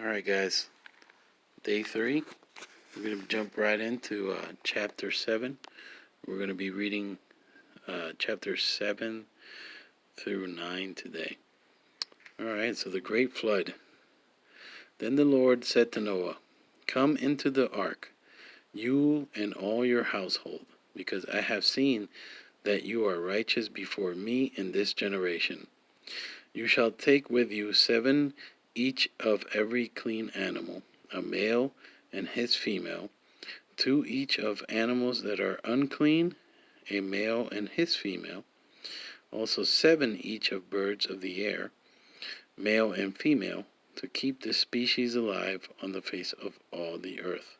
Alright, guys. Day 3. We're going to jump right into chapter 7. We're going to be reading chapter 7 through 9 today. Alright, so the great flood. Then the Lord said to Noah, "Come into the ark, you and all your household, because I have seen that you are righteous before me in this generation. You shall take with you 7 each of every clean animal, a male and his female, 2 each of animals that are unclean, a male and his female, also 7 each of birds of the air, male and female, to keep the species alive on the face of all the earth.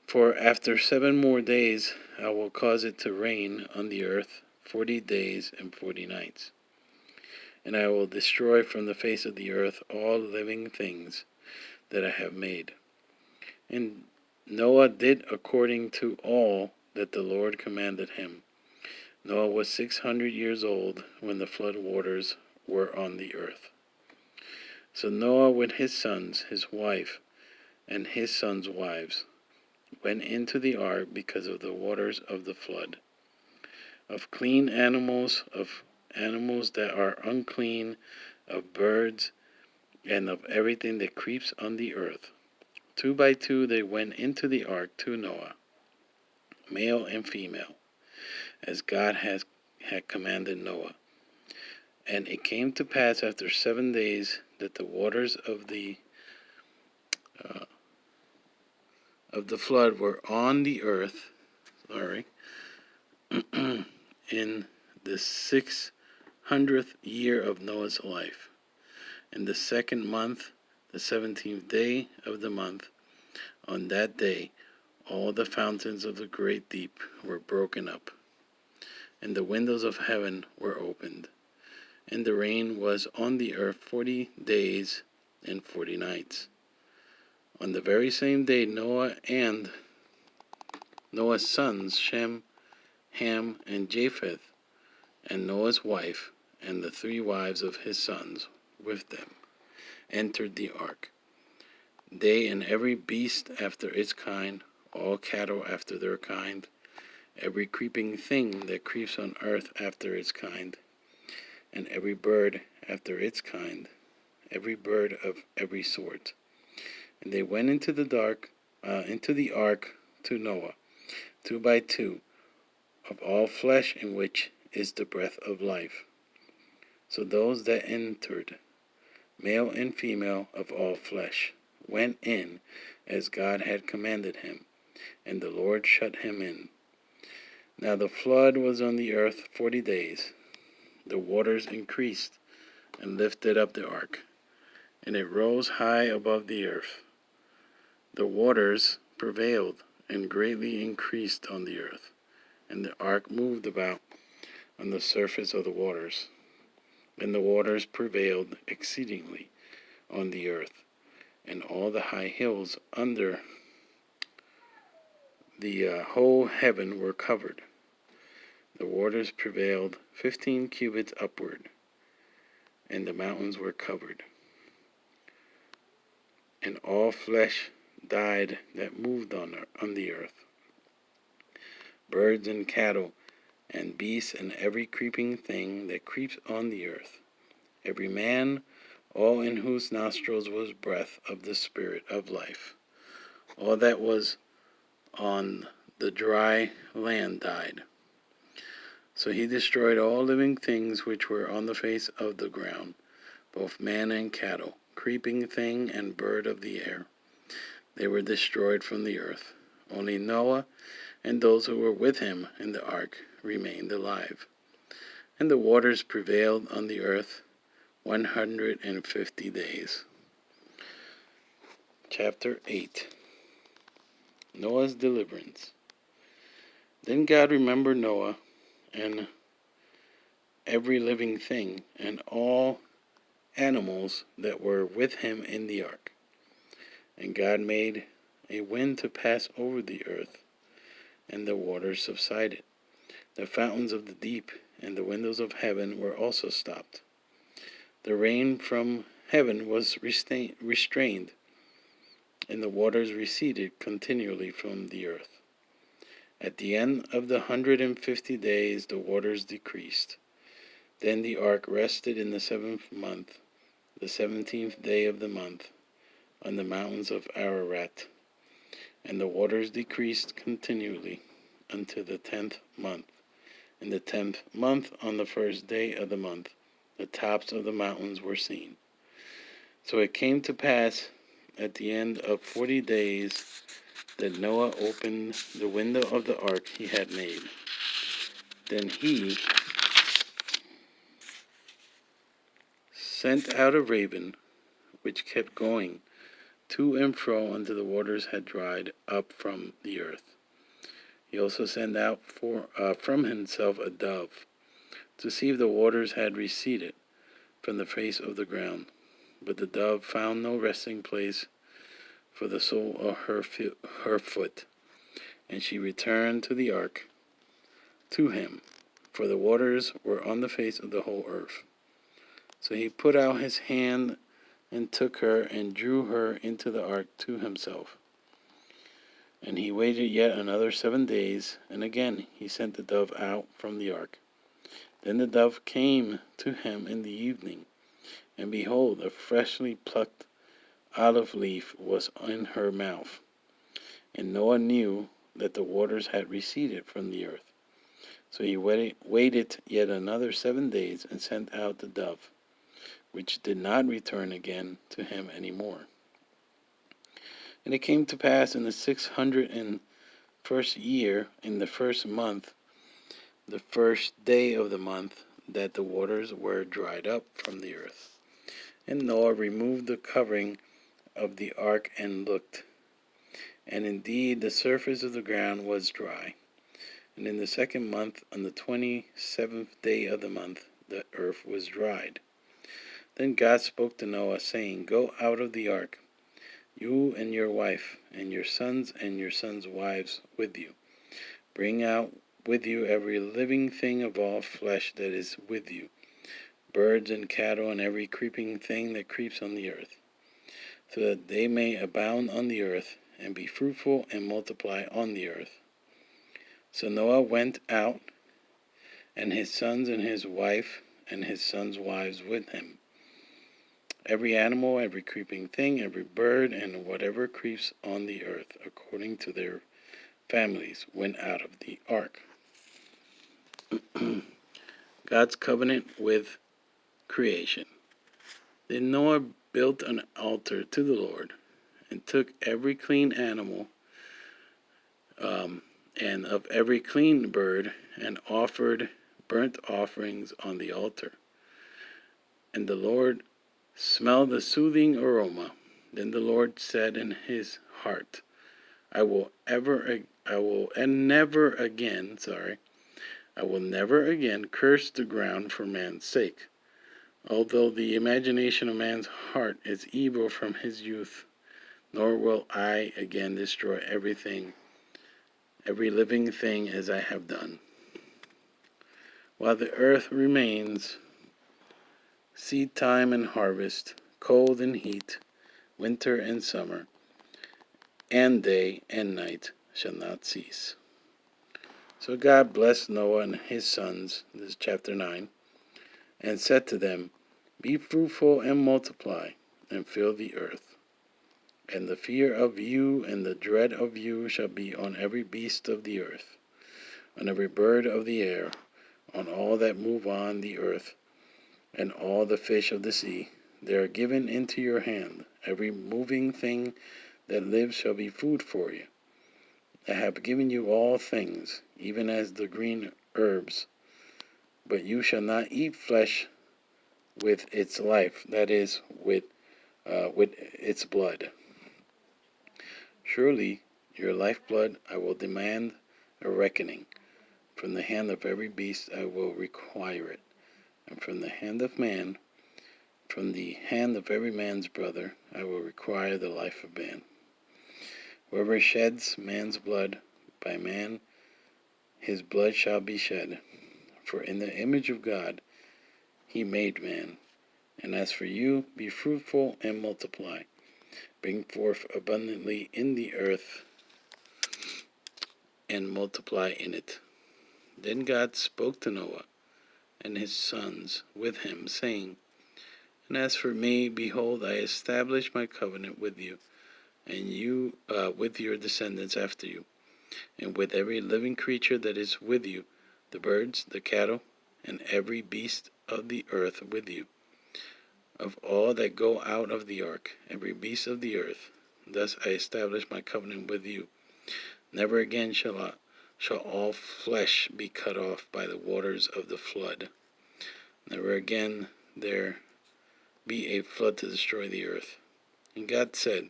For after 7 more days I will cause it to rain on the earth 40 days and 40 nights. And I will destroy from the face of the earth all living things that I have made." And Noah did according to all that the Lord commanded him. Noah was 600 years old when the flood waters were on the earth. So Noah with his sons, his wife, and his sons' wives went into the ark because of the waters of the flood, of clean animals, of animals that are unclean, of birds, and of everything that creeps on the earth. 2 by 2 they went into the ark to Noah, male and female, as God had commanded Noah. And it came to pass after 7 days that the waters of the flood were on the earth, in the 600th year of Noah's life. In the 2nd month, the 17th day of the month, on that day, all the fountains of the great deep were broken up, and the windows of heaven were opened, and the rain was on the earth 40 days and 40 nights. On the very same day, Noah and Noah's sons, Shem, Ham, and Japheth, and Noah's wife, and the 3 wives of his sons with them, entered the ark. They and every beast after its kind, all cattle after their kind, every creeping thing that creeps on earth after its kind, and every bird after its kind, every bird of every sort. And they went into the ark to Noah, 2 by 2, of all flesh in which is the breath of life. So those that entered, male and female of all flesh, went in as God had commanded him, and the Lord shut him in. Now the flood was on the earth 40 days. The waters increased and lifted up the ark, and it rose high above the earth. The waters prevailed and greatly increased on the earth, and the ark moved about on the surface of the waters. And the waters prevailed exceedingly on the earth, and all the high hills under the whole heaven were covered. The waters prevailed 15 cubits upward, and the mountains were covered. And all flesh died that moved on the earth, birds and cattle, and beasts, and every creeping thing that creeps on the earth, every man, all in whose nostrils was breath of the Spirit of life. All that was on the dry land died. So he destroyed all living things which were on the face of the ground, both man and cattle, creeping thing and bird of the air. They were destroyed from the earth. Only Noah and those who were with him in the ark remained alive. And the waters prevailed on the earth 150 days. Chapter 8. Noah's deliverance. Then God remembered Noah and every living thing and all animals that were with him in the ark. And God made a wind to pass over the earth, and the waters subsided. The fountains of the deep and the windows of heaven were also stopped. The rain from heaven was restrained, and the waters receded continually from the earth. At the end of the 150 days, the waters decreased. Then the ark rested in the 7th month, the 17th day of the month, on the mountains of Ararat, and the waters decreased continually until the 10th month. In the 10th month, on the first day of the month, the tops of the mountains were seen. So it came to pass at the end of 40 days that Noah opened the window of the ark he had made. Then he sent out a raven, which kept going to and fro until the waters had dried up from the earth. He also sent out from himself a dove, to see if the waters had receded from the face of the ground. But the dove found no resting place for the sole of her foot, and she returned to the ark to him, for the waters were on the face of the whole earth. So he put out his hand and took her and drew her into the ark to himself. And he waited yet another 7 days, and again he sent the dove out from the ark. Then the dove came to him in the evening, and behold, a freshly plucked olive leaf was in her mouth. And Noah knew that the waters had receded from the earth. So he waited yet another 7 days, and sent out the dove, which did not return again to him any more. And it came to pass in the 601st year, in the 1st month, the 1st day of the month, that the waters were dried up from the earth. And Noah removed the covering of the ark and looked. And indeed the surface of the ground was dry. And in the 2nd month, on the 27th day of the month, the earth was dried. Then God spoke to Noah, saying, Go out of the ark, you and your wife, and your sons wives with you. Bring out with you every living thing of all flesh that is with you, birds and cattle and every creeping thing that creeps on the earth, so that they may abound on the earth, and be fruitful and multiply on the earth. So Noah went out, and his sons and his wife, and his sons' wives with him. Every animal, every creeping thing, every bird, and whatever creeps on the earth, according to their families, went out of the ark. God's covenant with creation. Then Noah built an altar to the Lord, and took every clean animal and of every clean bird, and offered burnt offerings on the altar. And the Lord smelled the soothing aroma. Then the Lord said in his heart, I will never again curse the ground for man's sake, although the imagination of man's heart is evil from his youth, nor will I again destroy every living thing as I have done. While the earth remains, seed time and harvest, cold and heat, winter and summer, and day and night shall not cease. So God blessed Noah and his sons, this is chapter 9, and said to them, Be fruitful and multiply, and fill the earth. And the fear of you and the dread of you shall be on every beast of the earth, on every bird of the air, on all that move on the earth, and all the fish of the sea. They are given into your hand. Every moving thing that lives shall be food for you. I have given you all things, even as the green herbs. But you shall not eat flesh with its life, that is, with its blood. Surely your lifeblood I will demand a reckoning. From the hand of every beast I will require it, and from the hand of man, from the hand of every man's brother, I will require the life of man. Whoever sheds man's blood, by man his blood shall be shed. For in the image of God he made man. And as for you, be fruitful and multiply. Bring forth abundantly in the earth and multiply in it. Then God spoke to Noah and his sons with him, saying, And as for me, behold, I establish my covenant with you, and you with your descendants after you, and with every living creature that is with you, the birds, the cattle, and every beast of the earth with you, of all that go out of the ark, every beast of the earth. Thus I establish my covenant with you. Never again shall all flesh be cut off by the waters of the flood. Never again there be a flood to destroy the earth. And God said,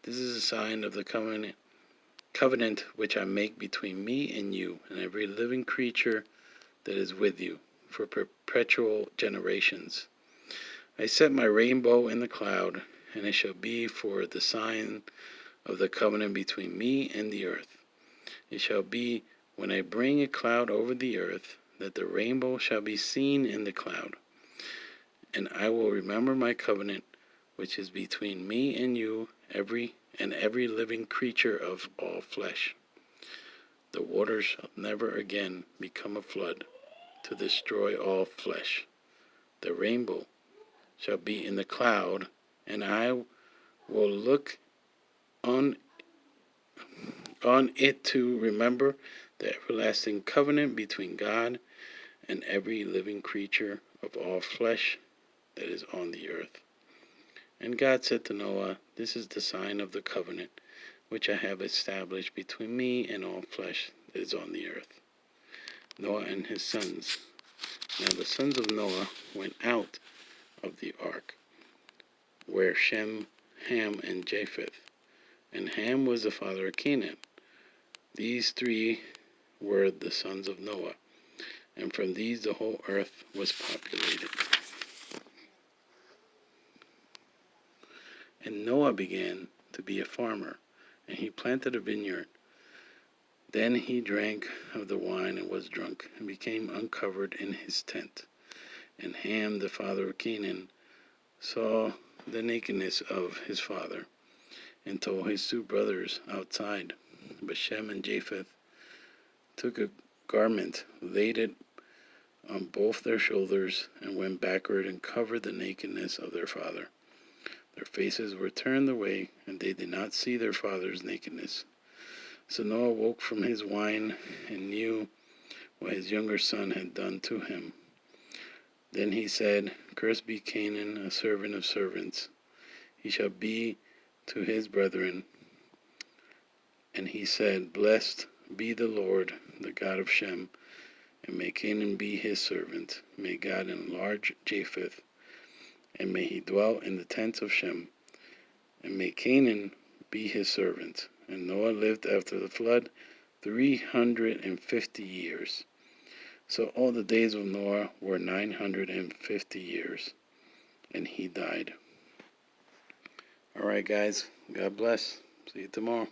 This is a sign of the covenant which I make between me and you and every living creature that is with you for perpetual generations. I set my rainbow in the cloud, and it shall be for the sign of the covenant between me and the earth. It shall be when I bring a cloud over the earth, that the rainbow shall be seen in the cloud. And I will remember my covenant, which is between me and you, every living creature of all flesh. The waters shall never again become a flood to destroy all flesh. The rainbow shall be in the cloud, and I will look on it to remember the everlasting covenant between God and every living creature of all flesh that is on the earth. And God said to Noah, This is the sign of the covenant which I have established between me and all flesh that is on the earth. Noah and his sons. Now the sons of Noah went out of the ark, were Shem, Ham, and Japheth. And Ham was the father of Canaan. These three were the sons of Noah, and from these the whole earth was populated. And Noah began to be a farmer, and he planted a vineyard. Then he drank of the wine and was drunk, and became uncovered in his tent. And Ham, the father of Canaan, saw the nakedness of his father, and told his two brothers outside. But Shem and Japheth took a garment, laid it on both their shoulders, and went backward and covered the nakedness of their father. Their faces were turned away, and they did not see their father's nakedness. So Noah woke from his wine and knew what his younger son had done to him. Then he said, Cursed be Canaan, a servant of servants. He shall be to his brethren. And he said, Blessed be the Lord, the God of Shem, and may Canaan be his servant. May God enlarge Japheth, and may he dwell in the tents of Shem, and may Canaan be his servant. And Noah lived after the flood 350 years. So all the days of Noah were 950 years, and he died. All right, guys. God bless. See you tomorrow.